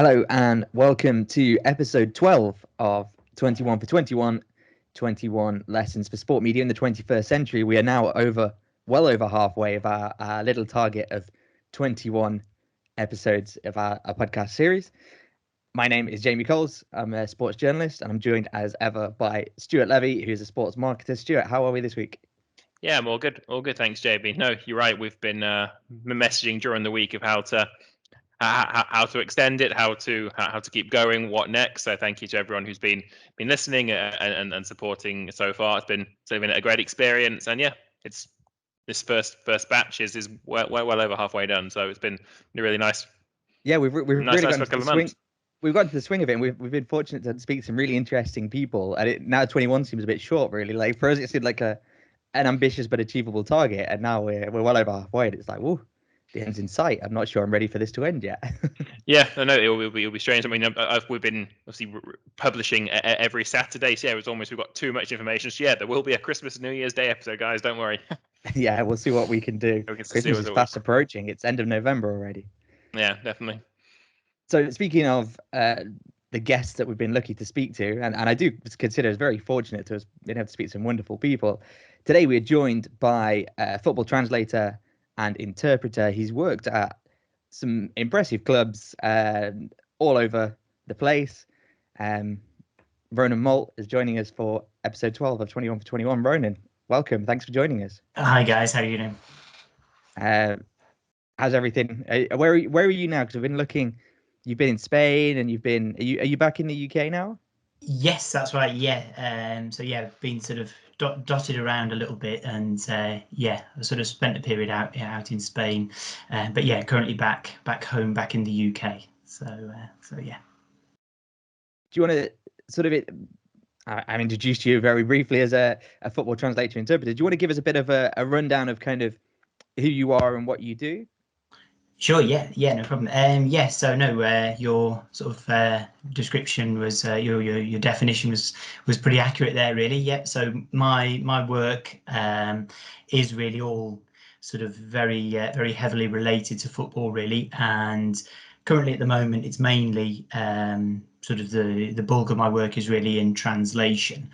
Hello and welcome to episode 12 of 21 for 21, 21 lessons for sport media in the 21st century. We are now well over halfway of our little target of 21 episodes of our podcast series. My name is Jamie Coles. I'm a sports journalist and I'm joined as ever by Stuart Levy, who's a sports marketer. Stuart, how are we this week? Yeah, I'm all good. All good, thanks, JB. No, you're right. We've been messaging during the week of how to extend it, how to keep going, what next. So thank you to everyone who's been listening and supporting so far. It's been a great experience, and yeah, it's this first batch is well over halfway done. So it's been really nice. Yeah, we've really gotten for a to couple the of swing. months. We've got to the swing of it, and we've been fortunate to speak to some really interesting people. And now 21 seems a bit short, really. Like for us, it seemed like an ambitious but achievable target, and now we're well over halfway. And it's like, whoa, the end's in sight. I'm not sure I'm ready for this to end yet. Yeah, no, it'll be strange. I mean, we've been obviously publishing every Saturday, so yeah, we've got too much information. So yeah, there will be a Christmas and New Year's Day episode, guys. Don't worry. Yeah, we'll see what we can do. Christmas is fast approaching. It's end of November already. Yeah, definitely. So speaking of the guests that we've been lucky to speak to, and I do consider us very fortunate to have been able to speak to some wonderful people. Today we're joined by a football translator and interpreter. He's worked at some impressive clubs all over the place. Ronan Malt is joining us for episode 12 of 21 for 21. Ronan, welcome. Thanks for joining us. Hi guys, how are you doing? How's everything? Where are you now? Because I've been looking. You've been in Spain, and are you back in the UK now? Yes, that's right. Yeah. So yeah, I've been sort of dotted around a little bit, and yeah, I sort of spent a period out in Spain, but yeah, currently back home, back in the UK. So yeah. Do you want to sort of I've introduced you very briefly as a football translator interpreter. Do you want to give us a bit of a rundown of kind of who you are and what you do? Sure. Yeah, no problem. Yeah. So no, your sort of description was your definition was pretty accurate there, really. Yeah. So my work is really all sort of very heavily related to football, really, and currently at the moment it's mainly sort of the bulk of my work is really in translation.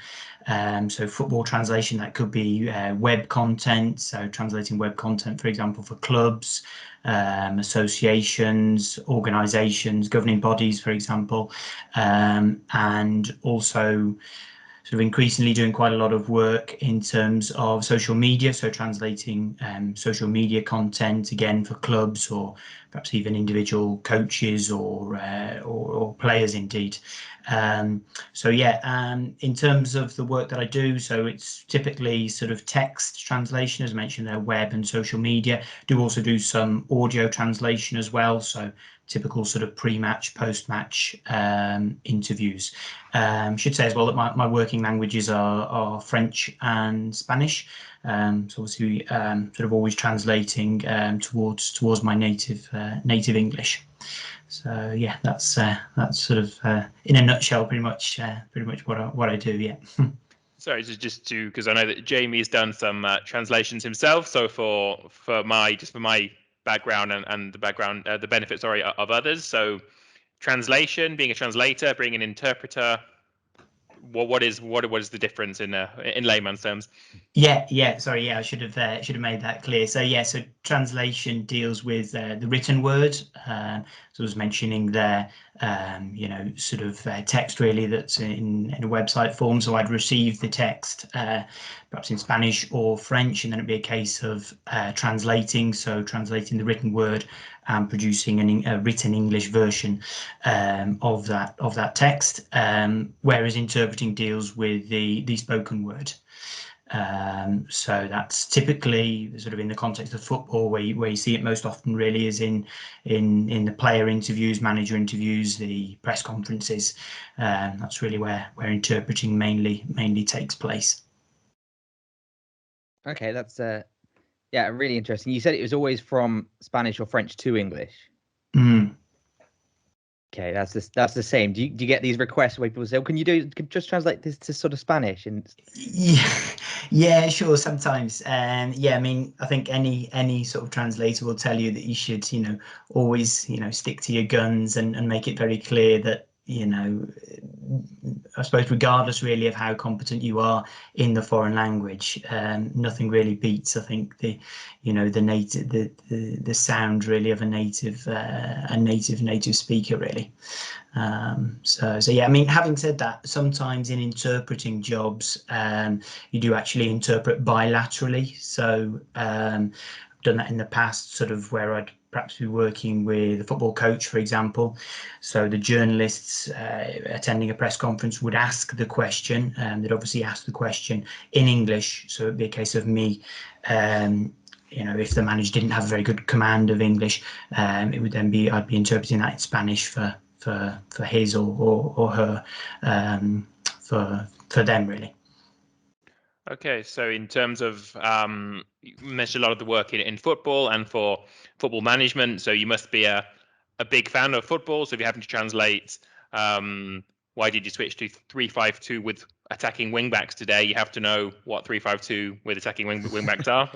So football translation, that could be web content, so translating web content, for example, for clubs, associations, organizations, governing bodies, for example, and also sort of increasingly doing quite a lot of work in terms of social media, so translating social media content, again, for clubs or perhaps even individual coaches or players indeed. So yeah, in terms of the work that I do, so it's typically sort of text translation, as I mentioned there, web and social media. Do also do some audio translation as well, so typical sort of pre-match, post-match interviews. Should say as well that my working languages are French and Spanish. So obviously sort of always translating towards my native English. So yeah, that's sort of in a nutshell pretty much what I do. Yeah. Sorry, just to because I know that Jamie's done some translations himself. So for my background and the background the benefits of others. So translation, being a translator, being an interpreter. What is the difference in layman's terms? Yeah. Sorry. Yeah, I should have made that clear. So yeah, so translation deals with the written word. So I was mentioning there, sort of text really that's in a website form. So I'd receive the text, perhaps in Spanish or French, and then it'd be a case of translating. So translating the written word and producing a written English version of that text. Whereas interpreting deals with the spoken word. So that's typically sort of in the context of football where you see it most often really is in the player interviews, manager interviews, the press conferences. That's really where interpreting mainly takes place. Okay, that's really interesting. You said it was always from Spanish or French to English. Mm. Okay, that's the same. Do you get these requests where people say, "Oh, can you just translate this to sort of Spanish?" And Yeah, sure. Sometimes, yeah. I mean, I think any sort of translator will tell you that you should, always, stick to your guns and make it very clear that, I suppose regardless really of how competent you are in the foreign language, nothing really beats, I think, the native, the sound really of a native speaker really. So yeah, I mean, having said that, sometimes in interpreting jobs, you do actually interpret bilaterally. So I've done that in the past, sort of where I'd perhaps be working with a football coach, for example. So the journalists attending a press conference would ask the question, they'd obviously ask the question in English. So it'd be a case of me, if the manager didn't have a very good command of English, it would then be, I'd be interpreting that in Spanish for his or her, for them really. Okay, so in terms of you mentioned a lot of the work in football and for football management, so you must be a big fan of football. So if you're having to translate, why did you switch to 3-5-2 with attacking wingbacks today? You have to know what 3-5-2 with attacking wingbacks are.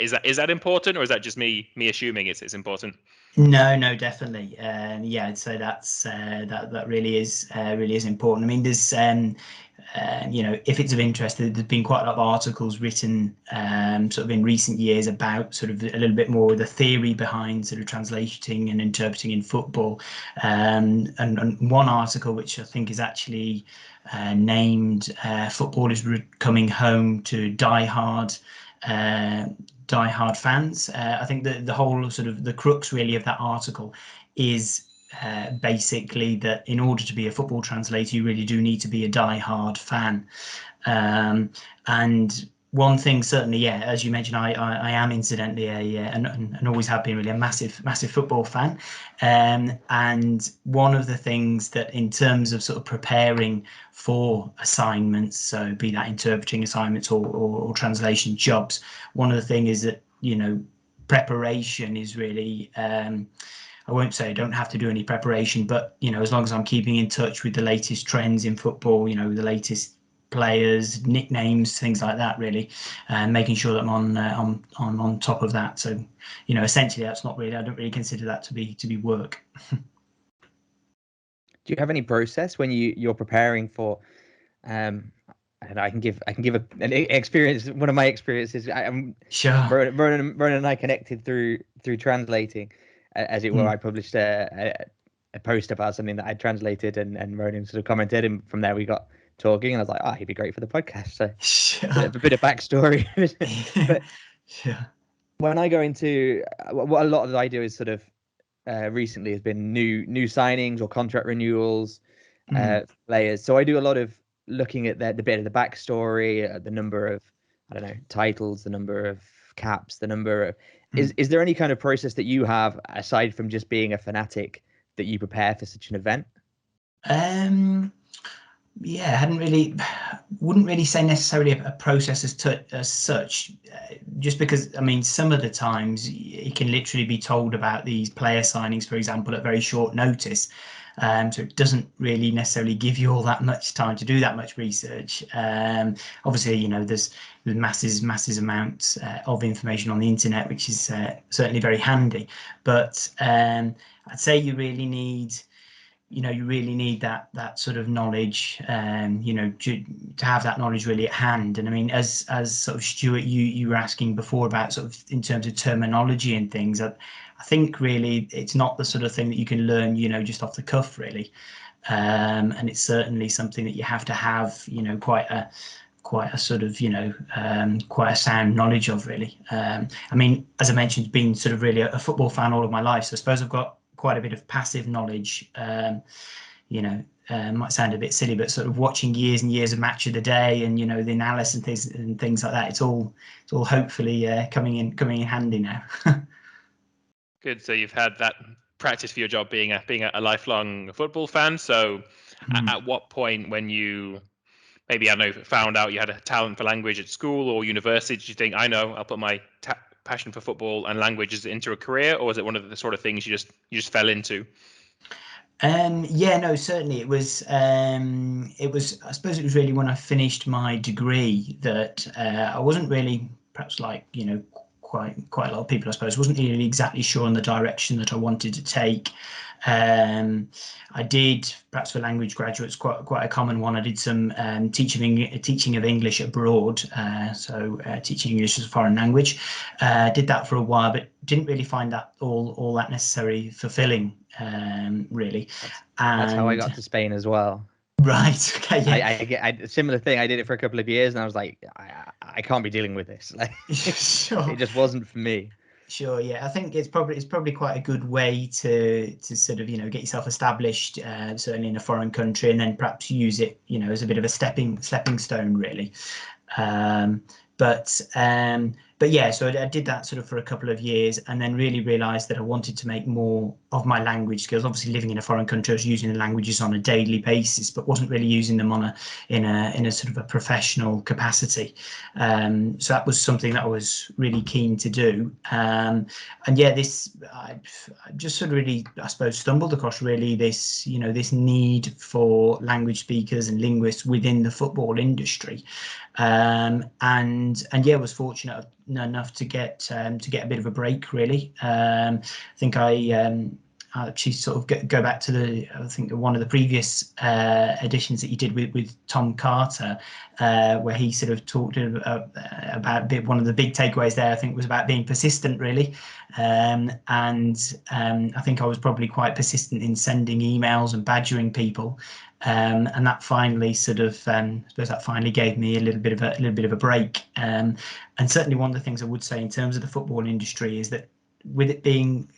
Is that important, or is that just me assuming it's important? No, definitely. Yeah, I'd say that really is important. I mean, there's if it's of interest, there's been quite a lot of articles written sort of in recent years about sort of a little bit more the theory behind sort of translating and interpreting in football. And one article which I think is actually named "Football is Coming Home to Die-Hard fans." I think the whole sort of the crux really of that article is basically that in order to be a football translator, you really do need to be a die-hard fan. And one thing certainly, yeah, as you mentioned, I am incidentally and always have been really a massive football fan. And one of the things that in terms of sort of preparing for assignments, so be that interpreting assignments or translation jobs, one of the things is that, preparation is really, I won't say I don't have to do any preparation, but, as long as I'm keeping in touch with the latest trends in football, the latest players, nicknames, things like that, really, and making sure that I'm on top of that. So, essentially, that's not really, I don't really consider that to be work. Do you have any process when you're preparing for? And I can give an experience. One of my experiences. Sure. Ronan and I connected through translating, as it were. I published a post about something that I translated, and Ronan sort of commented, and from there we got talking, and I was like, he'd be great for the podcast. So Sure. a bit of backstory. But Sure. when I go into what a lot of I do is sort of recently has been new signings or contract renewals, players. So I do a lot of looking at the bit of the backstory, the number of, I don't know, titles, the number of caps, the number of. Is there any kind of process that you have aside from just being a fanatic that you prepare for such an event? Yeah, wouldn't really say necessarily a process as such, just because, I mean, some of the times you can literally be told about these player signings, for example, at very short notice. So it doesn't really necessarily give you all that much time to do that much research. Obviously, there's masses amounts of information on the internet, which is certainly very handy. But I'd say you really need that sort of knowledge, to have that knowledge really at hand. And I mean, as sort of Stuart, you were asking before about sort of in terms of terminology and things, I think really it's not the sort of thing that you can learn, just off the cuff really. And it's certainly something that you have to have, quite a sort of, quite a sound knowledge of really. I mean, as I mentioned, been sort of really a football fan all of my life. So I suppose I've got quite a bit of passive knowledge, might sound a bit silly, but sort of watching years and years of Match of the Day and, the analysis and things like that. It's all hopefully coming in handy now. Good. So you've had that practice for your job being a lifelong football fan. So at what point when you maybe, I don't know, found out you had a talent for language at school or university, did you think, I know, I'll put my passion for football and languages into a career, or was it one of the sort of things you just fell into? Yeah, no, certainly it was, I suppose it was really when I finished my degree that I wasn't really, perhaps like, quite a lot of people, I suppose, wasn't really exactly sure on the direction that I wanted to take. I did, perhaps for language graduates, quite a common one. I did some teaching of English abroad, teaching English as a foreign language. Did that for a while, but didn't really find that all that necessarily fulfilling, really. That's how I And got to Spain as well. right, okay, yeah, I get a similar thing. I did it for a couple of years, and I was like, I can't be dealing with this. Like, sure. it just wasn't for me. Sure, yeah. I think it's probably quite a good way to sort of get yourself established, certainly in a foreign country, and then perhaps use it as a bit of a stepping stone, really. Um, but but yeah, so I did that sort of for a couple of years, and then really realised that I wanted to make more of my language skills. Obviously, living in a foreign country, I was using the languages on a daily basis, but wasn't really using them in a sort of a professional capacity. So that was something that I was really keen to do. And yeah, I just sort of really, I suppose, stumbled across really this need for language speakers and linguists within the football industry. And yeah, was fortunate enough to get a bit of a break, really. I think I actually sort of go back to I think one of the previous editions that you did with Tom Carter, where he sort of talked about one of the big takeaways there, I think, was about being persistent, really. And I think I was probably quite persistent in sending emails and badgering people. And that finally sort of, I suppose that finally gave me a little bit of a break. And certainly one of the things I would say in terms of the football industry is that, with it being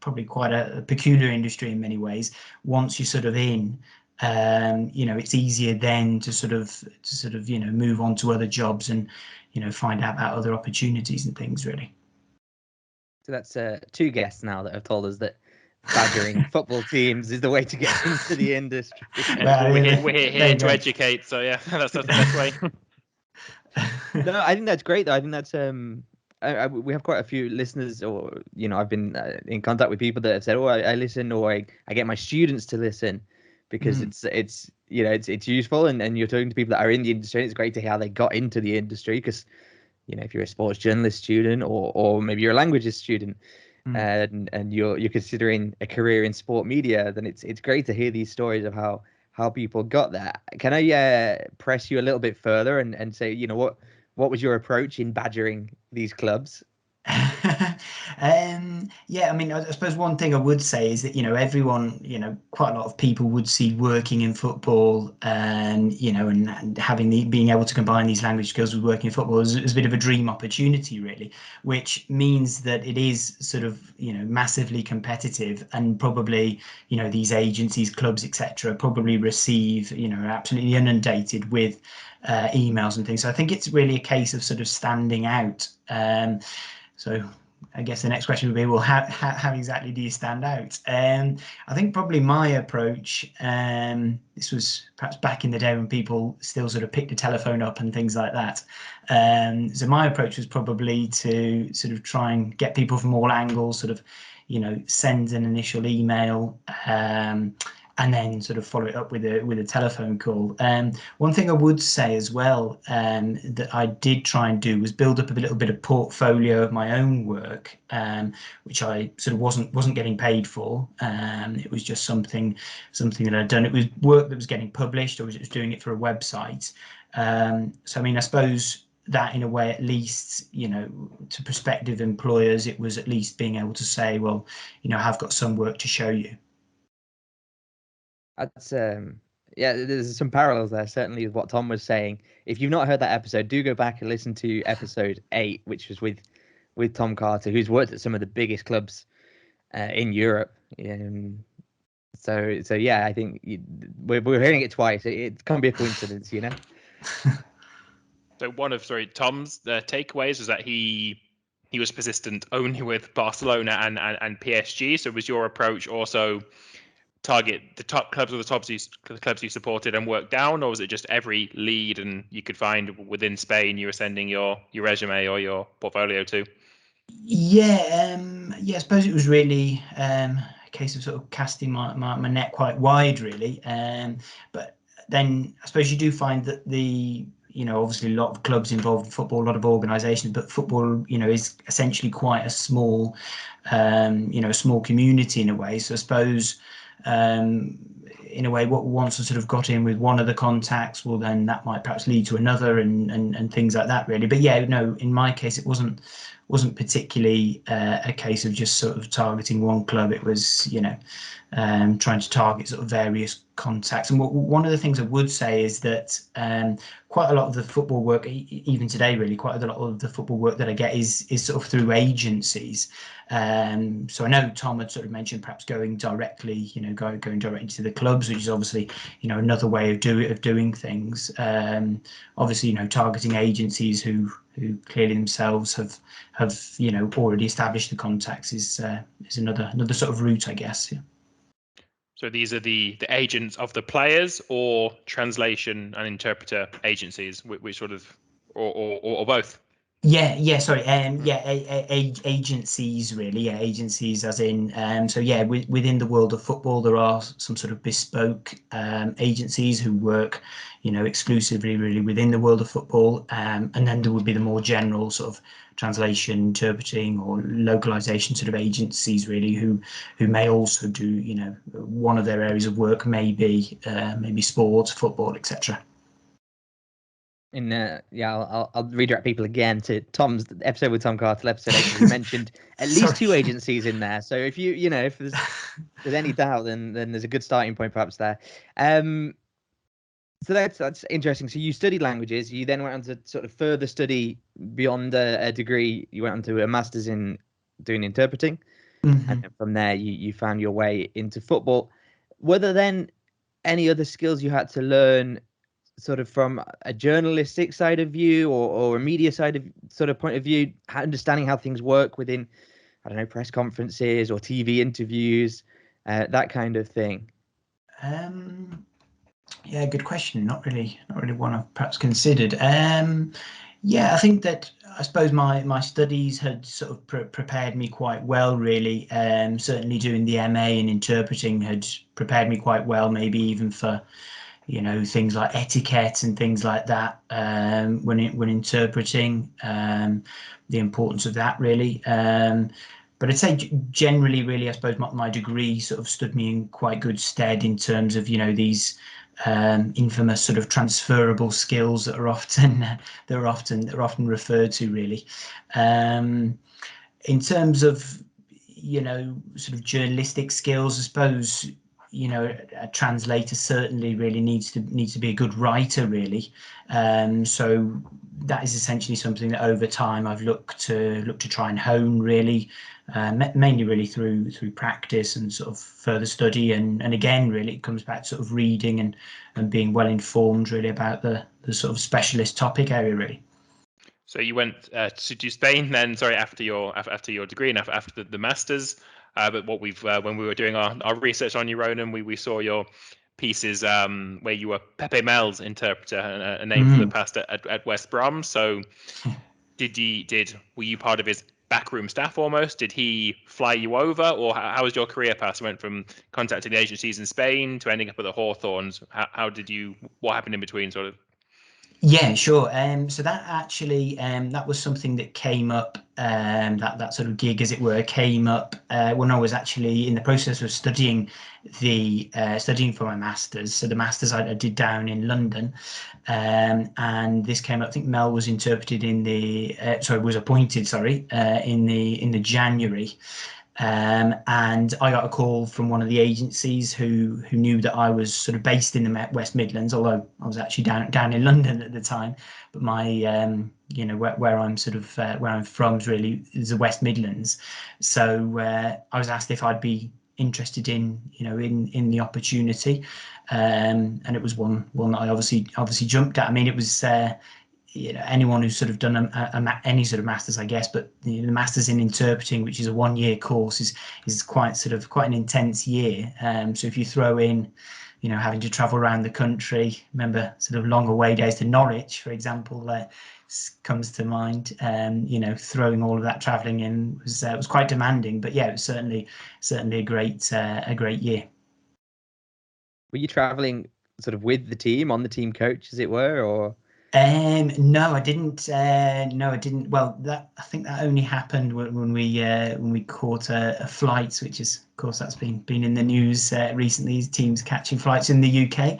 probably quite a peculiar industry in many ways, once you're sort of in, it's easier then to sort of move on to other jobs and find out about other opportunities and things, really. So that's two guests now that have told us that badgering football teams is the way to get into the industry. Well, We're there here you to go. educate, so yeah, that's the best way. No, I think that's great though. I think that's we have quite a few listeners, or I've been in contact with people that have said, "Oh, I listen," or I get my students to listen because it's useful, and you're talking to people that are in the industry. It's great to hear how they got into the industry because if you're a sports journalist student or maybe you're a languages student and you're considering a career in sport media, then it's great to hear these stories of how people got there. Can I press you a little bit further and say, what was your approach in badgering these clubs? Yeah, I mean, I suppose one thing I would say is that everyone, quite a lot of people would see working in football, and having being able to combine these language skills with working in football is a bit of a dream opportunity, really, which means that it is sort of massively competitive, and probably these agencies, clubs, etc., probably receive absolutely inundated with emails and things. So I think it's really a case of sort of standing out. So I guess the next question would be, well, how exactly do you stand out? I think probably my approach, this was perhaps back in the day when people still sort of picked the telephone up and things like that. So my approach was probably to sort of try and get people from all angles, sort of, send an initial email, and then sort of follow it up with a telephone call. One thing I would say as well, that I did try and do, was build up a little bit of portfolio of my own work, which I sort of wasn't getting paid for. It was just something that I'd done. It was work that was getting published, or was just doing it for a website. So I mean, I suppose that in a way, at least, to prospective employers, it was at least being able to say, well, I've got some work to show you. That's yeah, there's some parallels there, certainly with what Tom was saying. If you've not heard that episode, do go back and listen to episode 8, which was with Tom Carter, who's worked at some of the biggest clubs in Europe. So yeah, I think we're hearing it twice. It can't be a coincidence, So one of Tom's takeaways was that he was persistent only with Barcelona and PSG. So was your approach also target the top clubs or the clubs you supported and work down, or was it just every lead and you could find within Spain you were sending your resume or your portfolio to? Yeah, I suppose it was really case of sort of casting my net quite wide, really. But then I suppose you do find that obviously a lot of clubs involved in football, a lot of organisations, but football, is essentially quite a small, a small community in a way. So I suppose, in a way, what once I sort of got in with one of the contacts, well, then that might perhaps lead to another and things like that, really. But yeah, no, in my case, it wasn't particularly a case of just sort of targeting one club. It was, trying to target sort of various contacts. And one of the things I would say is that quite a lot of the football work, even today, really, quite a lot of the football work that I get is sort of through agencies. So I know Tom had sort of mentioned perhaps going directly, going directly to the clubs, which is obviously, another way of doing things. Obviously, targeting agencies who clearly themselves have already established the contacts is another sort of route, I guess. Yeah. So these are the agents of the players, or translation and interpreter agencies, which sort of, or both? Sorry. Agencies, really. Yeah, agencies, as in. So yeah, within the world of football, there are some sort of bespoke agencies who work, exclusively really within the world of football, and then there would be the more general sort of translation, interpreting, or localization sort of agencies, really, who may also do, one of their areas of work may be sports, football, etc. I'll redirect people again to Tom's episode with Tom Carter, episode 8. We mentioned at least two agencies in there. So if if there's any doubt, then there's a good starting point perhaps there. So that's interesting. So you studied languages. You then went on to sort of further study beyond a degree. You went on to a master's in doing interpreting, and then from there you found your way into football. Were there then any other skills you had to learn, sort of from a journalistic side of view or a media side of sort of point of view, understanding how things work within, I don't know, press conferences or TV interviews, that kind of thing? Yeah, good question. Not really one I've perhaps considered. I think that I suppose my studies had sort of prepared me quite well, really. Certainly doing the MA in interpreting had prepared me quite well, maybe even for things like etiquette and things like that, when interpreting, the importance of that, really. But I'd say generally, really, I suppose my degree sort of stood me in quite good stead in terms of, these infamous sort of transferable skills that are often referred to, really. In terms of, sort of journalistic skills, I suppose, a translator certainly really needs to be a good writer, really. So that is essentially something that over time I've looked to try and hone, really, mainly really through practice and sort of further study, and again, really, it comes back to sort of reading and being well informed, really, about the sort of specialist topic area, really. So you went to Spain then, sorry, after your degree and after the masters. But what when we were doing our research on you, Ronan, we saw your pieces where you were Pepe Mel's interpreter, a name from the past at West Brom. So were you part of his backroom staff almost? Did he fly you over, or how was your career path? You went from contacting the agencies in Spain to ending up at the Hawthorns. What happened in between, sort of? Yeah, sure. So that actually, that was something that came up, that sort of gig, as it were, came up when I was actually in the process of studying for my masters. So the masters I did down in London, and this came up. I think Mel was appointed in the January. And I got a call from one of the agencies who knew that I was sort of based in the West Midlands, although I was actually down in London at the time. But my where I'm from is the West Midlands. So I was asked if I'd be interested in the opportunity, and it was one that I obviously jumped at. I mean, it was anyone who's sort of done any sort of masters, I guess, but the masters in interpreting, which is a 1-year course, is quite an intense year. So if you throw in, having to travel around the country, remember sort of long away days to Norwich, for example, comes to mind. Throwing all of that travelling in was quite demanding, but yeah, it was certainly a great year. Were you traveling sort of with the team, on the team coach, as it were, or? No, I didn't. No, I didn't. Well, I think that only happened when we caught a flight, which is, of course, that's been in the news recently. Teams catching flights in the UK.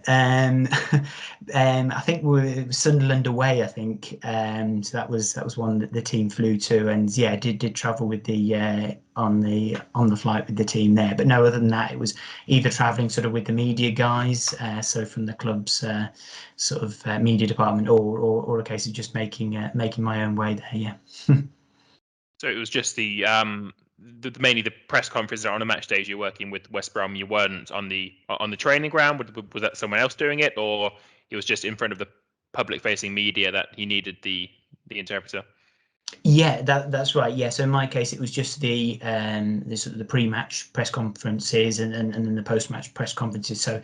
I think it was Sunderland away. I think so. That was one that the team flew to, and yeah, did travel with the on the flight with the team there. But no, other than that, it was either traveling sort of with the media guys, so from the club's sort of media department, or a case of just making my own way there. Yeah. So it was just mainly the press conference on the match days. You're working with West Brom. You weren't on the training ground. Was that someone else doing it, or it was just in front of the public-facing media that he needed the interpreter? Yeah, that's right. Yeah, so in my case, it was just the sort of the pre-match press conferences and then the post-match press conferences. So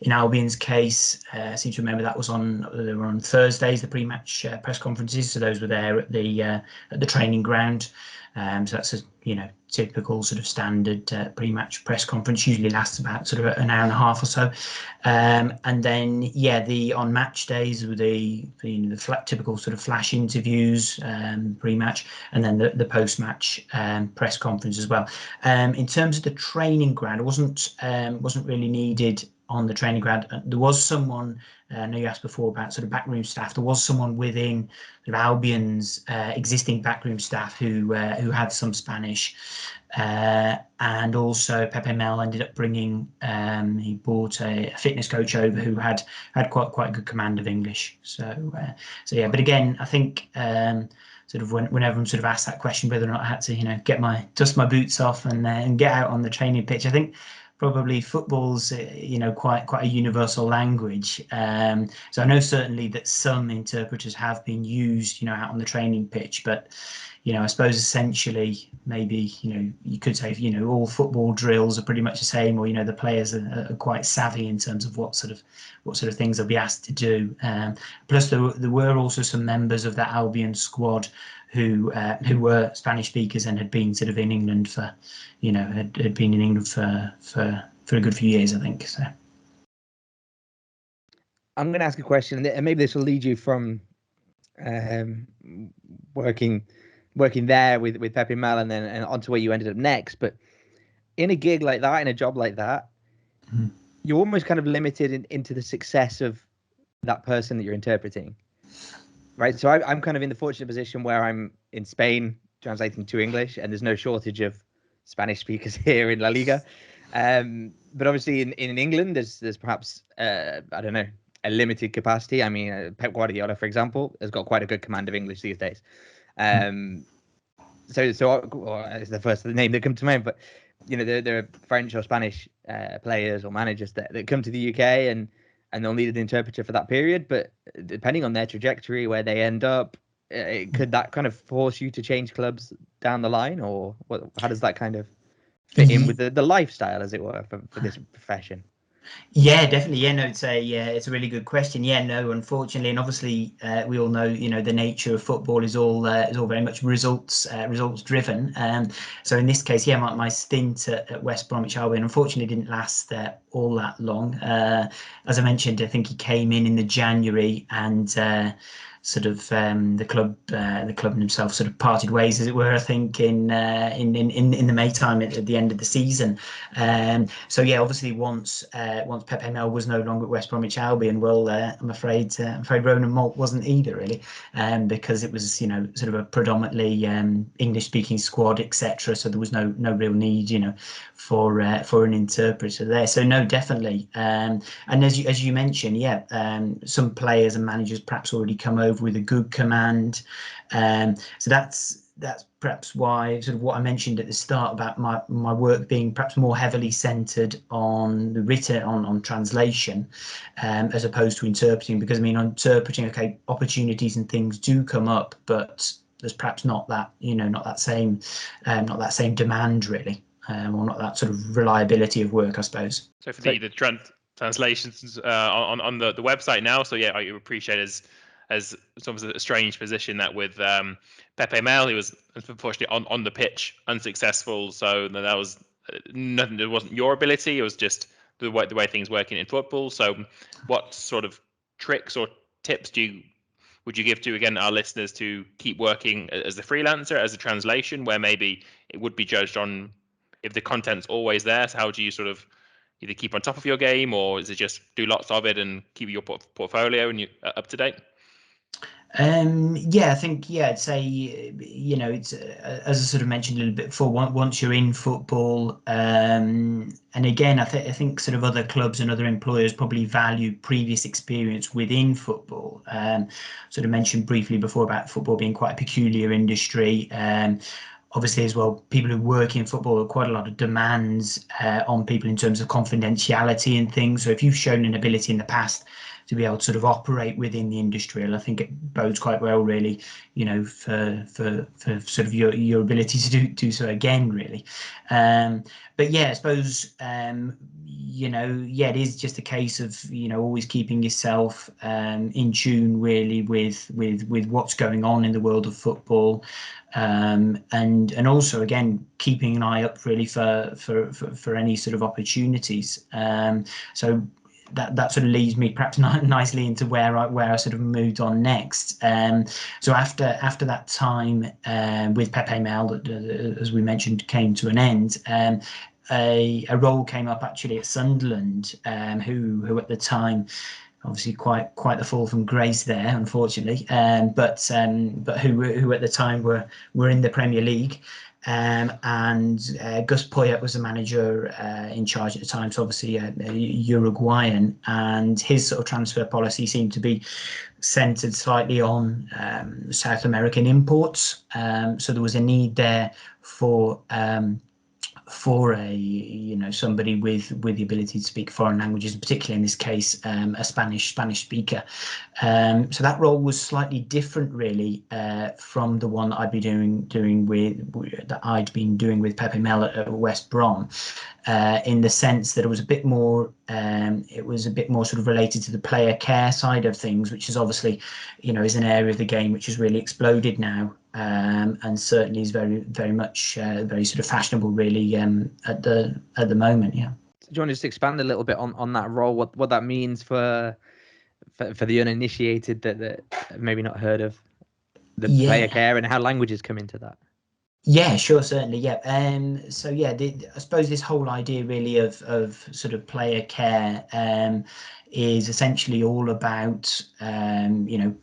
in Albion's case, I seem to remember they were on Thursdays, the pre-match press conferences. So those were there at the training ground. So that's a typical sort of standard pre-match press conference. Usually lasts about sort of an hour and a half or so. And then on match days were the typical sort of flash interviews pre-match, and then the post-match press conference as well. In terms of the training ground, it wasn't really needed on the training ground. There was someone, I know you asked before about sort of backroom staff. There was someone within sort of Albion's existing backroom staff who had some Spanish, and also Pepe Mel ended up bringing. He brought a fitness coach over who had quite a good command of English. So yeah. But again, I think sort of whenever I'm sort of asked that question whether or not I had to dust my boots off and get out on the training pitch, I think probably football's quite a universal language. So I know certainly that some interpreters have been used out on the training pitch, but I suppose essentially maybe you could say all football drills are pretty much the same, or the players are quite savvy in terms of what sort of things they'll be asked to do. Plus there were also some members of that Albion squad who were Spanish speakers and had been sort of in England for had been in England for a good few years, I think. So I'm going to ask a question, and maybe this will lead you from working there with Pepe Mel and then onto where you ended up next. But in a gig like that, in a job like that, you're almost kind of limited into the success of that person that you're interpreting, right? So I'm kind of in the fortunate position where I'm in Spain translating to English, and there's no shortage of Spanish speakers here in La Liga. But obviously in England, there's perhaps I don't know, a limited capacity. I mean, Pep Guardiola, for example, has got quite a good command of English these days. So it's the first name that comes to mind. But there are French or Spanish players or managers that come to the UK and they'll need an interpreter for that period. But depending on their trajectory, where they end up, could that kind of force you to change clubs down the line, or how does that kind of fit in with the lifestyle, as it were, for this profession? Yeah, definitely. Yeah, no, it's a really good question. Yeah, no, unfortunately, and obviously, we all know, the nature of football is all very much results driven. So in this case, my stint at West Bromwich Albion unfortunately didn't last all that long. As I mentioned, I think he came in the January, and sort of the club themselves sort of parted ways, as it were, I think in the May time at the end of the season. So yeah, obviously once Pepe Mel was no longer at West Bromwich Albion, well, I'm afraid Ronan Malt wasn't either, really, because it was sort of a predominantly English speaking squad, etc. So there was no real need for an interpreter there. So no, definitely. And as you mentioned, some players and managers perhaps already come over with a good command. So that's perhaps why sort of what I mentioned at the start about my work being perhaps more heavily centered on the written, on translation, as opposed to interpreting, because I mean, on interpreting, okay, opportunities and things do come up, but there's perhaps not that same demand, really, or not that sort of reliability of work, I suppose. So for the translations on the website now, so yeah, I appreciate as sort of a strange position that with Pepe Mel, he was unfortunately on the pitch unsuccessful. So that was nothing. It wasn't your ability. It was just the way things work in football. So what sort of tricks or tips would you give to, again, our listeners to keep working as a freelancer, as a translation, where maybe it would be judged on if the content's always there? So how do you sort of either keep on top of your game, or is it just do lots of it and keep your portfolio and you up to date? I think I'd say it's as I sort of mentioned a little bit before. Once you're in football, and again, I think sort of other clubs and other employers probably value previous experience within football. Sort of mentioned briefly before about football being quite a peculiar industry. Obviously, as well, people who work in football have quite a lot of demands on people in terms of confidentiality and things. So if you've shown an ability in the past to be able to sort of operate within the industry, and I think it bodes quite well, really, for sort of your ability to do so again, really. But I suppose it is just a case of always keeping yourself in tune, really, with what's going on in the world of football. And also, again, keeping an eye up really for any sort of opportunities. So that sort of leads me perhaps nicely into where I sort of moved on next. So after that time with Pepe Mel, that as we mentioned came to an end, a role came up actually at Sunderland, who at the time, obviously quite the fall from grace there, unfortunately, but who at the time were in the Premier League. And Gus Poyet was the manager in charge at the time, so obviously Uruguayan, and his sort of transfer policy seemed to be centered slightly on South American imports. So there was a need there for a somebody with the ability to speak foreign languages, particularly in this case a Spanish speaker. So that role was slightly different, really, from the one that I'd been doing with Pepe Mel at West Brom, in the sense that it was a bit more sort of related to the player care side of things, which is obviously is an area of the game which has really exploded now. And certainly is very, very much very sort of fashionable, really, at the moment. Yeah. Do you want to just expand a little bit on that role? What that means for the uninitiated that maybe not heard of the player care, and how languages come into that? Yeah, sure, certainly. Yeah. So I suppose this whole idea really of sort of player care is essentially all about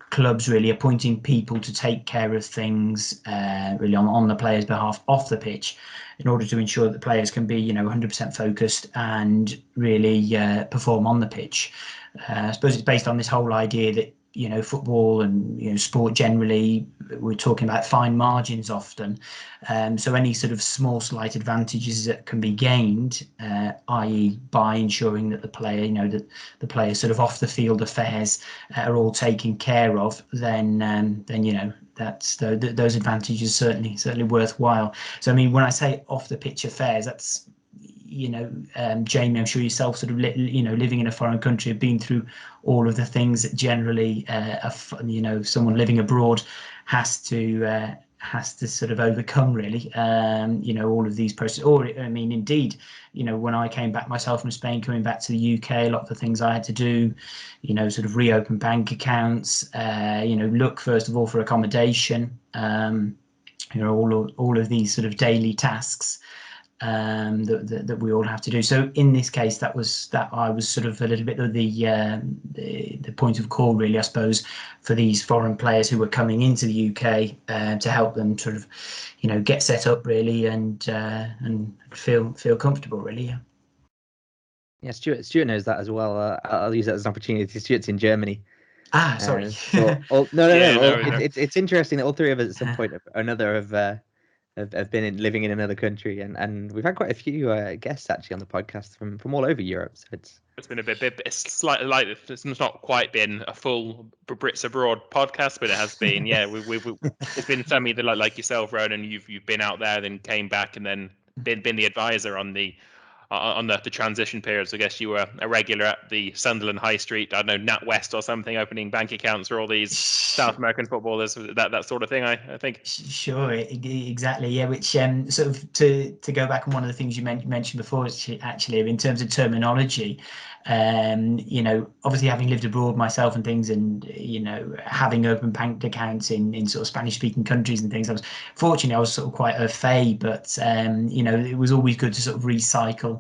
clubs really appointing people to take care of things really on the players' behalf off the pitch, in order to ensure that the players can be 100% focused and really perform on the pitch. I suppose it's based on this whole idea that football and sport generally, we're talking about fine margins often. So any sort of small slight advantages that can be gained, i.e. by ensuring that the player, that the players sort of off the field affairs are all taken care of, then that's those advantages certainly worthwhile. So I mean, when I say off the pitch affairs, that's Jamie, I'm sure yourself, sort of living in a foreign country, have been through all of the things that generally someone living abroad has to sort of overcome, really. All of these processes, or I mean, indeed, when I came back myself from Spain, coming back to the UK, a lot of the things I had to do, sort of reopen bank accounts, look first of all for accommodation, all of these sort of daily tasks that we all have to do. So in this case, that I was sort of a little bit of the point of call, really, I suppose, for these foreign players who were coming into the UK to help them sort of get set up, really, and feel comfortable, really. Yeah, Stuart knows that as well. I'll use that as an opportunity. Stuart's in Germany. Sorry. It's interesting that all three of us at some point or another have been living in another country, and we've had quite a few guests actually on the podcast from all over Europe. So it's been it's slightly like, it's not quite been a full Brits Abroad podcast, but it has been. Yeah, it's been some either like yourself, Ronan. You've been out there, then came back, and then been the advisor on the on the transition periods. I guess you were a regular at the Sunderland High Street, I don't know, NatWest or something, opening bank accounts for all these South American footballers, that sort of thing, I think. Sure, exactly, yeah. Which sort of to go back on one of the things you mentioned before, actually, in terms of terminology, obviously having lived abroad myself and things, and having open bank accounts in sort of Spanish-speaking countries and things, I was sort of quite au fait, but it was always good to sort of recycle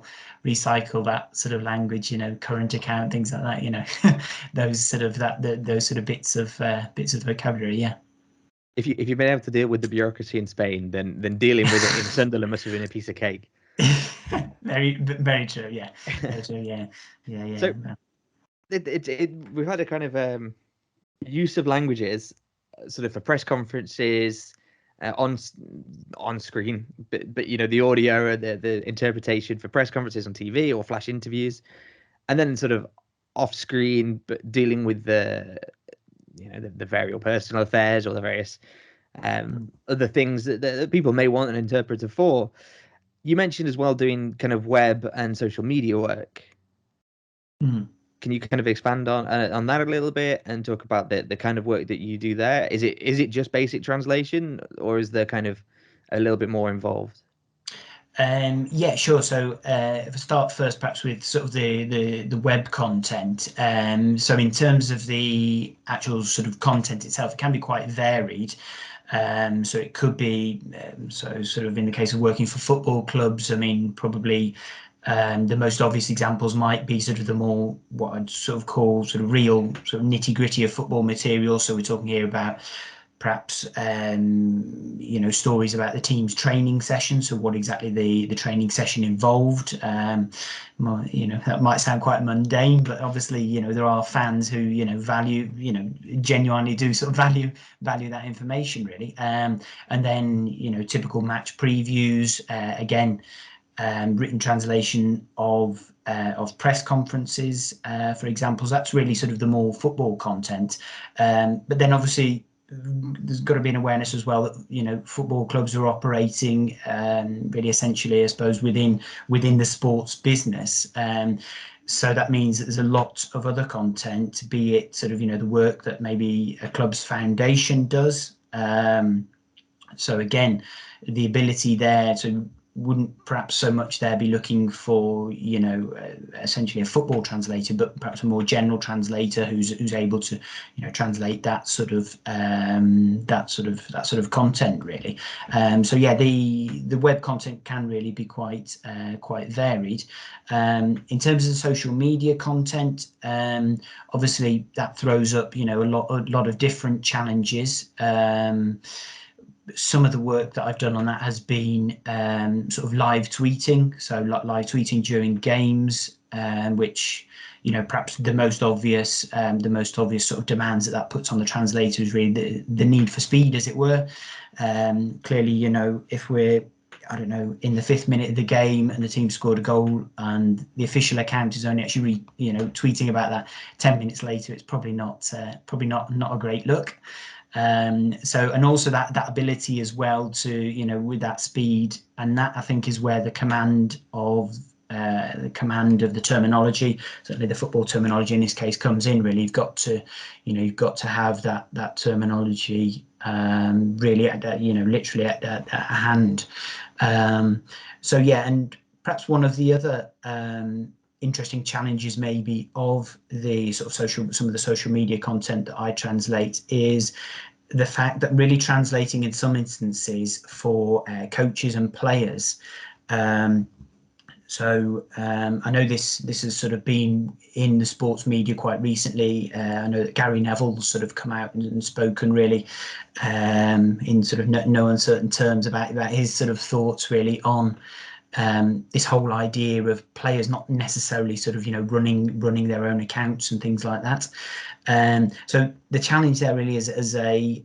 that sort of language, current account, things like that, those sort of those sort of bits of vocabulary, yeah. If you've been able to deal with the bureaucracy in Spain, then dealing with it in Sunderland must have been a piece of cake. Very true, yeah. Very true, yeah. So we've had a kind of use of languages sort of for press conferences, on screen, but the audio, the interpretation for press conferences on TV or flash interviews, and then sort of off screen, but dealing with the various personal affairs or the various other things that people may want an interpreter for. You mentioned as well doing kind of web and social media work. Mm. Can you kind of expand on that a little bit and talk about the kind of work that you do there? Is it just basic translation, or is there kind of a little bit more involved? Yeah, sure. So if I start first, perhaps with sort of the web content. So in terms of the actual sort of content itself, it can be quite varied. So it could be, so sort of in the case of working for football clubs, I mean, probably the most obvious examples might be sort of the more, what I'd sort of call sort of real sort of nitty gritty of football material. So we're talking here about perhaps stories about the team's training session, so what exactly the training session involved. That might sound quite mundane, but obviously there are fans who value, genuinely do sort of value that information, really. And then typical match previews, again, written translation of press conferences, for example. So that's really sort of the more football content, but then obviously there's got to be an awareness as well that football clubs are operating really essentially, I suppose, within the sports business. So that means that there's a lot of other content, be it sort of the work that maybe a club's foundation does. So again, the ability there to wouldn't perhaps so much there be looking for essentially a football translator, but perhaps a more general translator who's able to translate that sort of content, really. So yeah, the web content can really be quite varied. In terms of social media content, obviously that throws up a lot of different challenges. Some of the work that I've done on that has been sort of live tweeting, so live tweeting during games, which perhaps the most obvious sort of demands that puts on the translator is really the need for speed, as it were. Clearly, if we're, I don't know, in the 5th minute of the game and the team scored a goal and the official account is only actually tweeting about that 10 minutes later, it's probably not a great look. So, and also that ability as well to with that speed, and that I think is where the command of the terminology, certainly the football terminology in this case, comes in. Really, you've got to have that terminology really at literally at hand. So yeah, and perhaps one of the other interesting challenges maybe of the sort of some of the social media content that I translate is the fact that really translating in some instances for coaches and players. So I know this has sort of been in the sports media quite recently. I know that Gary Neville's sort of come out and spoken really in sort of no uncertain terms about his sort of thoughts really on this whole idea of players not necessarily sort of running their own accounts and things like that. So the challenge there really is as a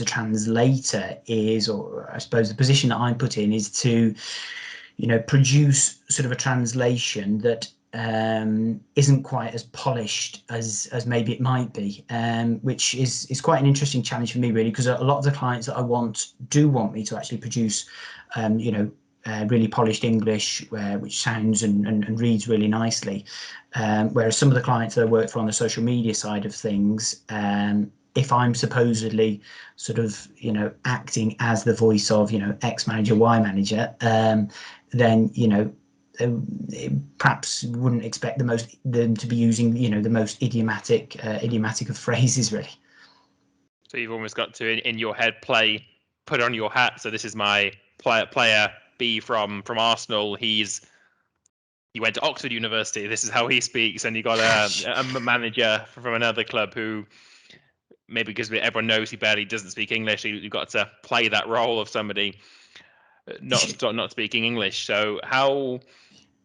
translator is, or I suppose the position that I'm put in is to produce sort of a translation that isn't quite as polished as maybe it might be, which is quite an interesting challenge for me really, because a lot of the clients that I want me to actually produce really polished English, which sounds and reads really nicely. Whereas some of the clients that I work for on the social media side of things, if I'm supposedly sort of, acting as the voice of, X manager, Y manager, then, perhaps wouldn't expect them to be using, the most idiomatic of phrases, really. So you've almost got to, in your head, put on your hat. So this is my player B from Arsenal. He went to Oxford University. This is how he speaks. And you got a manager from another club who, maybe because everyone knows he barely doesn't speak English, you've got to play that role of somebody not speaking English. So how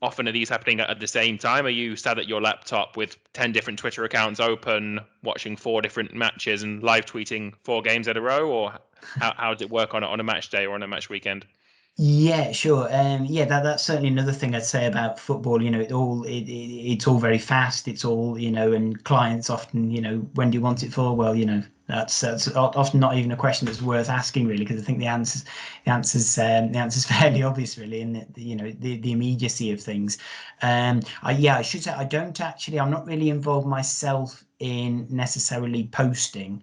often are these happening at the same time? Are you sat at your laptop with 10 different Twitter accounts open, watching 4 different matches and live tweeting 4 games in a row? Or how does it work on a match day or on a match weekend? Yeah, sure. That's certainly another thing I'd say about football. It's all very fast. It's all, and clients often, when do you want it for? Well, that's often not even a question that's worth asking, really, because I think the answer's fairly obvious, really, in the immediacy of things. I should say I'm not really involved myself in necessarily posting,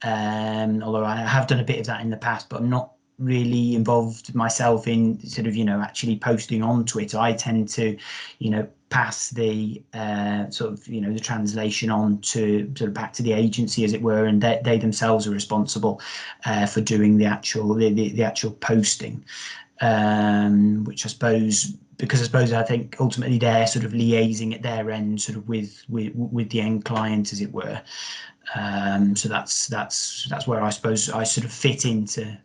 although I have done a bit of that in the past, but I'm not really involved myself in sort of actually posting on Twitter. I tend to pass the sort of the translation on to sort of back to the agency, as it were, and they themselves are responsible for doing the actual posting, which I suppose I think ultimately they're sort of liaising at their end sort of with the end client, as it were. So that's where I suppose I sort of fit into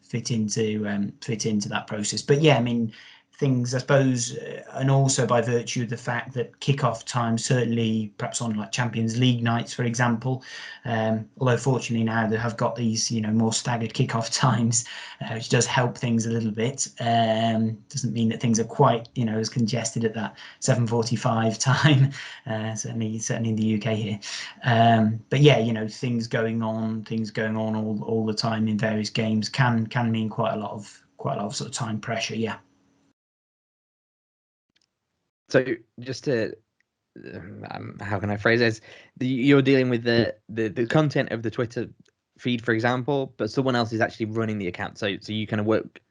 that process. But yeah, I mean, things, I suppose, and also by virtue of the fact that kickoff time, certainly perhaps on like Champions League nights, for example, although fortunately now they have got these more staggered kickoff times, which does help things a little bit. Doesn't mean that things are quite as congested at that 7:45 time, certainly in the UK here. But yeah, things going on all the time in various games can mean quite a lot of sort of time pressure. Yeah. So just to, how can I phrase this? You're dealing with the content of the Twitter feed, for example, but someone else is actually running the account. So you kind of work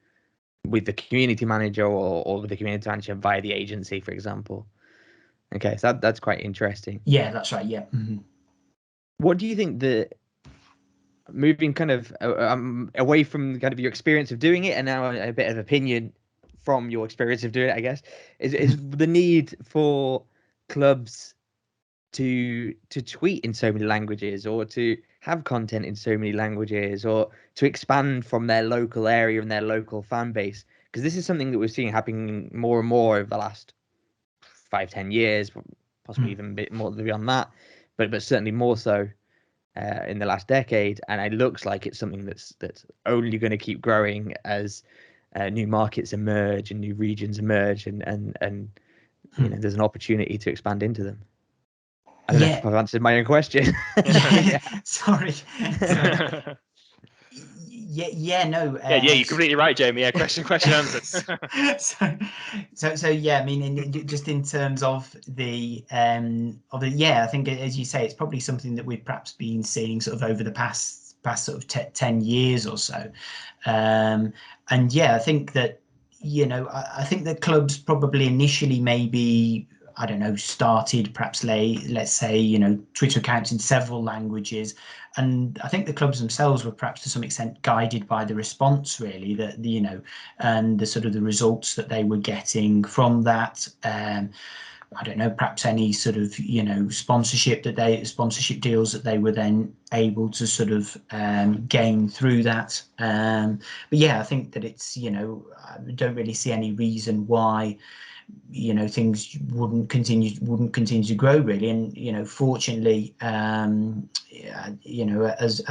with the community manager or with the community manager via the agency, for example. Okay, so that's quite interesting. Yeah, that's right. Yeah. Mm-hmm. What do you think moving kind of away from kind of your experience of doing it and now a bit of opinion from your experience of doing it, I guess, is the need for clubs to tweet in so many languages, or to have content in so many languages, or to expand from their local area and their local fan base? Because this is something that we're seeing happening more and more over the last 5-10 years, possibly even a bit more beyond that, but certainly more so in the last decade. And it looks like it's something that's only going to keep growing as new markets emerge and new regions emerge, and there's an opportunity to expand into them. I don't know if I've answered my own question. Yeah. Sorry. No. You're completely right, Jamie. Yeah, question answered. So yeah, I mean, just in terms of the I think, as you say, it's probably something that we've perhaps been seeing sort of over the past sort of 10 years or so, and yeah, I think that I think that clubs probably initially maybe, I don't know, started perhaps let's say Twitter accounts in several languages, and I think the clubs themselves were perhaps to some extent guided by the response, really, that and the sort of the results that they were getting from that. I don't know, perhaps any sort of sponsorship deals that they were then able to sort of gain through that. But yeah, I think that it's I don't really see any reason why things wouldn't continue to grow, really. And fortunately, as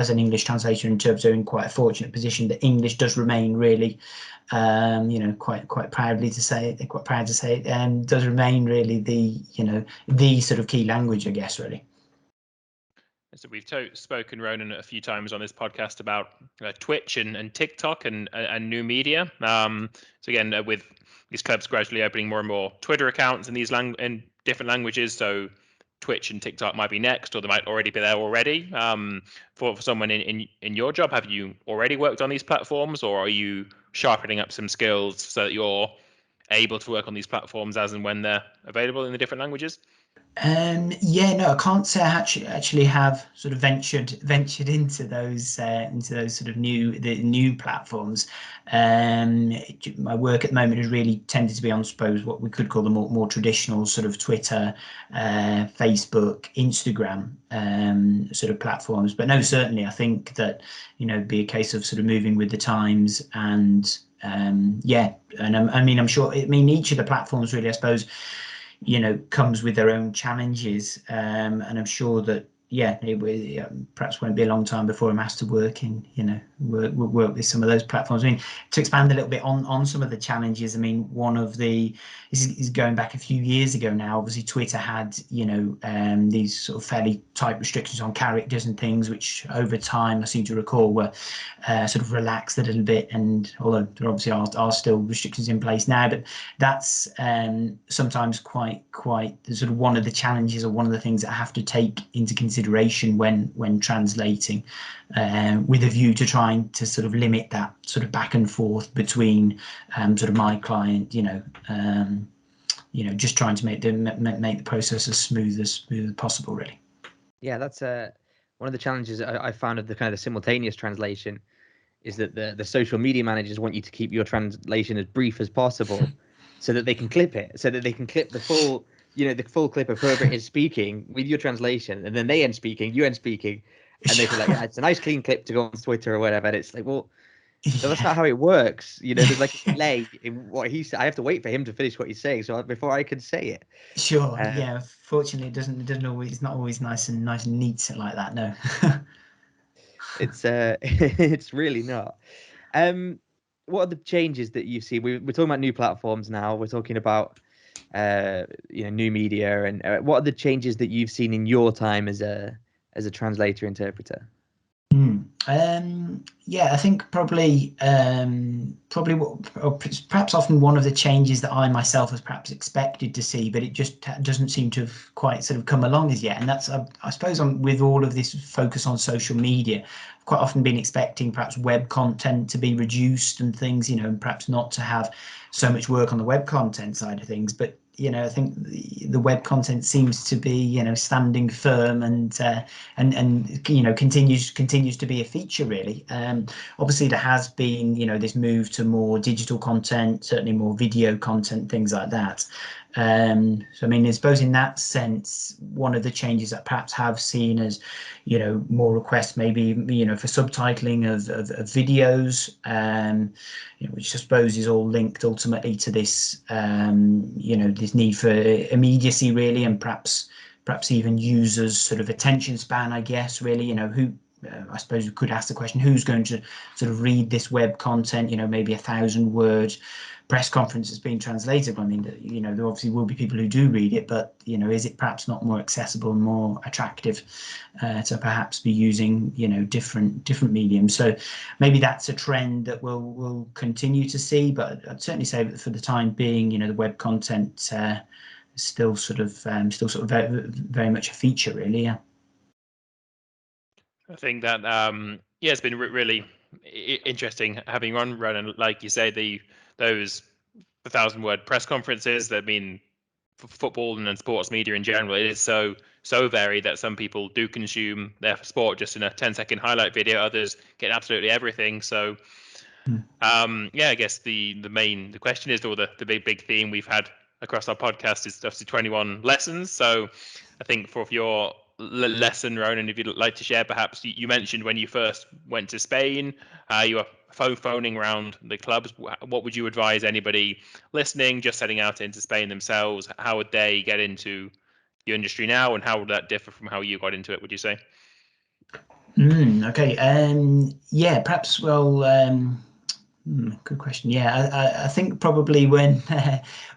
an English translator and interpreter, in quite a fortunate position that English does remain really quite proud to say it, does remain really the sort of key language, I guess, really. So we've spoken, Ronan, a few times on this podcast about Twitch and TikTok and new media. So again, with these clubs gradually opening more and more Twitter accounts in these in different languages, so Twitch and TikTok might be next, or they might already be there already. For someone in your job, have you already worked on these platforms, or are you sharpening up some skills so that you're able to work on these platforms as and when they're available in the different languages? Yeah, no, I can't say I actually have sort of ventured into those sort of new platforms. My work at the moment has really tended to be on, I suppose, what we could call the more traditional sort of Twitter, Facebook, Instagram sort of platforms. But no, certainly I think that, it'd be a case of sort of moving with the times and yeah, and I'm sure. I mean, each of the platforms really, I suppose, comes with their own challenges, and I'm sure that it perhaps won't be a long time before I'm asked to work work with some of those platforms. I mean, to expand a little bit on some of the challenges, I mean, one of the is going back a few years ago now. Obviously, Twitter had these sort of fairly tight restrictions on characters and things, which over time I seem to recall were sort of relaxed a little bit. And although there obviously are still restrictions in place now, but that's sometimes quite sort of one of the challenges, or one of the things that I have to take into consideration when translating, with a view to trying to sort of limit that sort of back and forth between sort of my client, just trying to make the process as smooth as possible, really. Yeah, that's one of the challenges I found of the kind of the simultaneous translation is that the social media managers want you to keep your translation as brief as possible so that they can clip it, so that they can clip the full, the full clip of whoever is speaking with your translation, and then they end speaking, you end speaking, and they feel like, yeah, it's a nice clean clip to go on Twitter or whatever. And it's like, well, no, that's not how it works. There's like a delay in what he said. I have to wait for him to finish what he's saying, so before I can say it. Sure. Yeah. Fortunately, it's not always nice and neat like that. No. It's it's really not. What are the changes that you see? We're talking about new platforms now. We're talking about new media, and what are the changes that you've seen in your time as a translator interpreter? Yeah, I think probably perhaps often one of the changes that I myself has perhaps expected to see, but it just doesn't seem to have quite sort of come along as yet. And that's, I suppose, with all of this focus on social media, I've quite often been expecting perhaps web content to be reduced and things, and perhaps not to have so much work on the web content side of things. But I think the web content seems to be, standing firm and continues to be a feature, really. Obviously, there has been, this move to more digital content, certainly more video content, things like that. So, I mean, I suppose in that sense, one of the changes that perhaps have seen as, more requests maybe, for subtitling of videos, which I suppose is all linked ultimately to this, this need for immediacy, really, and perhaps even users' sort of attention span, I guess, really, who, I suppose we could ask the question, who's going to sort of read this web content, maybe 1,000-word press conference that's being translated. I mean, there obviously will be people who do read it, but, is it perhaps not more accessible and more attractive to perhaps be using, different mediums? So maybe that's a trend that we'll continue to see, but I'd certainly say that for the time being, the web content is still sort of very, very much a feature, really. Yeah. I think that it's been really interesting having you on, Ronan. Like you say, those 1,000-word press conferences that mean football and sports media in general, it is so varied that some people do consume their sport just in a 10-second highlight video. Others get absolutely everything. So I guess the question is, or the big theme we've had across our podcast is obviously 21 lessons. So I think for your lesson, Ronan, if you'd like to share, perhaps you mentioned when you first went to Spain, you were phoning around the clubs. What would you advise anybody listening, just setting out into Spain themselves? How would they get into your industry now, and how would that differ from how you got into it, would you say? Okay. Yeah, perhaps, well, Good question. Yeah, I think probably when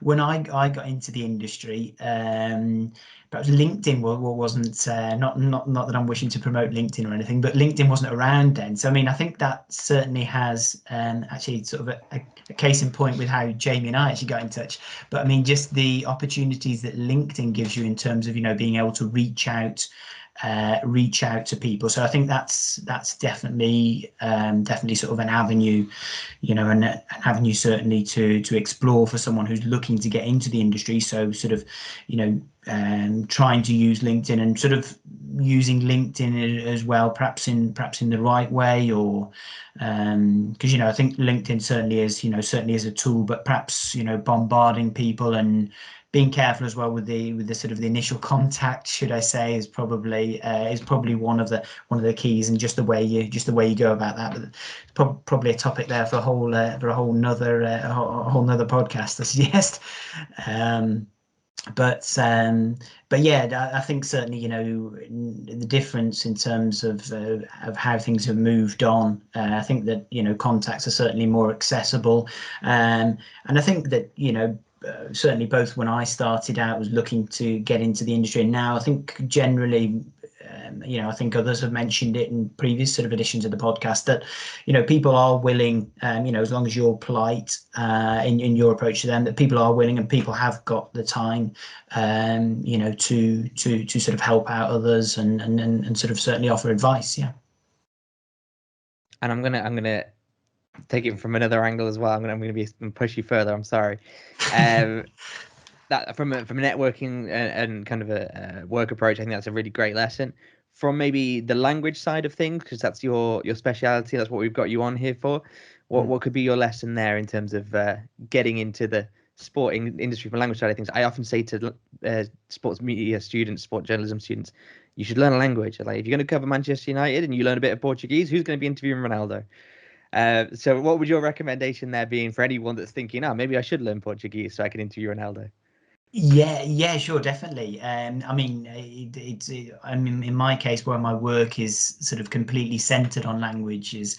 when I got into the industry, perhaps LinkedIn wasn't not that I'm wishing to promote LinkedIn or anything, but LinkedIn wasn't around then. So I mean, I think that certainly has actually sort of a case in point with how Jamie and I actually got in touch. But I mean, just the opportunities that LinkedIn gives you in terms of being able to reach out to people. So I think that's definitely sort of an avenue, an avenue certainly to explore for someone who's looking to get into the industry. So sort of, trying to use LinkedIn and sort of using LinkedIn as well, perhaps in the right way, or because I think LinkedIn certainly is a tool, but perhaps bombarding people and being careful as well with the sort of the initial contact, should I say, is probably one of the keys, and just the way you go about that. But it's probably a topic there for a whole nother podcast, I suggest. But yeah, I think certainly the difference in terms of how things have moved on. I think that contacts are certainly more accessible, and I think that certainly both when I started out was looking to get into the industry, and now I think generally, I think others have mentioned it in previous sort of editions of the podcast, that people are willing, as long as you're polite in your approach to them, that people are willing and people have got the time, to sort of help out others and sort of certainly offer advice. Yeah. And I'm gonna take it from another angle as well. I'm gonna push you further. I'm sorry. That from a networking and kind of a work approach, I think that's a really great lesson. From maybe the language side of things, because that's your speciality. That's what we've got you on here for. What could be your lesson there in terms of getting into the sporting industry from language side of things? I often say to sports media students, sport journalism students, you should learn a language. Like if you're going to cover Manchester United and you learn a bit of Portuguese, who's going to be interviewing Ronaldo? So what would your recommendation there be for anyone that's thinking, maybe I should learn Portuguese so I can interview Ronaldo? Yeah, sure, definitely. I mean, I mean, in my case, where my work is sort of completely centered on language, is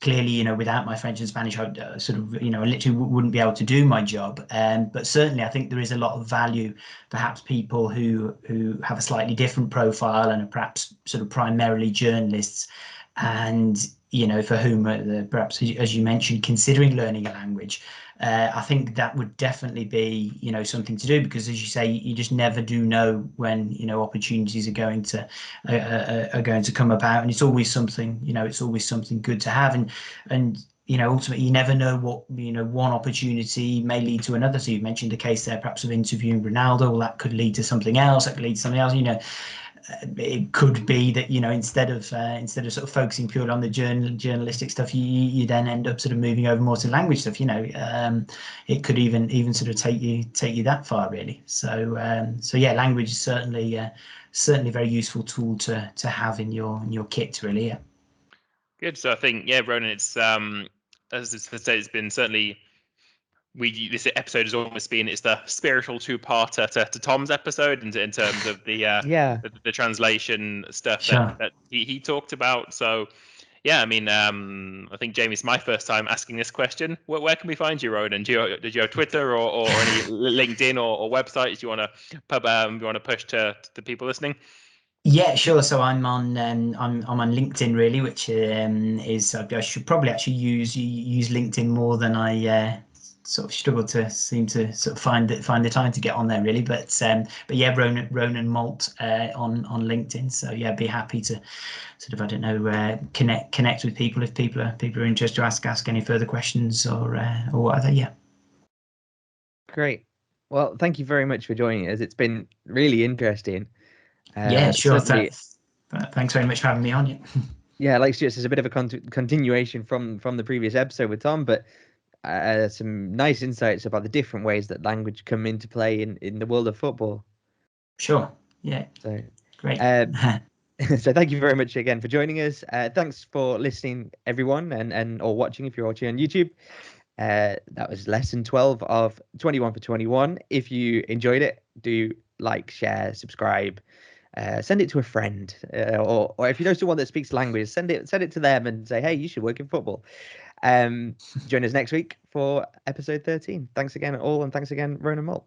clearly, without my French and Spanish, I sort of, I literally wouldn't be able to do my job. But certainly, I think there is a lot of value. Perhaps people who have a slightly different profile and are perhaps sort of primarily journalists, and for whom perhaps, as you mentioned, considering learning a language. I think that would definitely be, something to do, because as you say, you just never do know when, opportunities are going to come about, and it's always something, good to have, and ultimately you never know what, one opportunity may lead to another. So you mentioned the case there, perhaps of interviewing Ronaldo. Well, that could lead to something else. That could lead to something else. It could be that instead of sort of focusing purely on the journalistic stuff, you then end up sort of moving over more to language stuff. It could even sort of take you that far, really. So yeah, language is certainly a very useful tool to have in your kit, really. Yeah. Good. So I think, yeah, Ronan, it's as I said, it's been certainly. This episode has almost been, it's the spiritual two-parter to Tom's episode in terms of the translation stuff Sure. that he talked about. So yeah, I mean, I think Jamie, it's my first time asking this question. Where can we find you, Ronan? Did you have Twitter or any LinkedIn or websites you want to push to the people listening? Yeah, sure. So I'm on LinkedIn, really, which is, I should probably actually use LinkedIn more than I sort of struggle to seem to sort of find the time to get on there, really. But yeah, Ronan Malt on LinkedIn. So yeah, be happy to sort of, I don't know, connect with people if people are interested to ask any further questions or whatever. Yeah. Great. Well, thank you very much for joining us. It's been really interesting. Yeah, sure. Thanks very much for having me on. Yeah. Yeah, like Stuart says, a bit of a continuation from the previous episode with Tom, but some nice insights about the different ways that language come into play in the world of football. Sure. Yeah. So great. So thank you very much again for joining us. Thanks for listening, everyone, and or watching if you're watching on YouTube. That was lesson 12 of 21 for 21. If you enjoyed it, do like, share, subscribe, send it to a friend, or if you know someone that speaks language, send it to them and say, hey, you should work in football. Join us next week for episode 13. Thanks again all, and thanks again, Ronan Malt.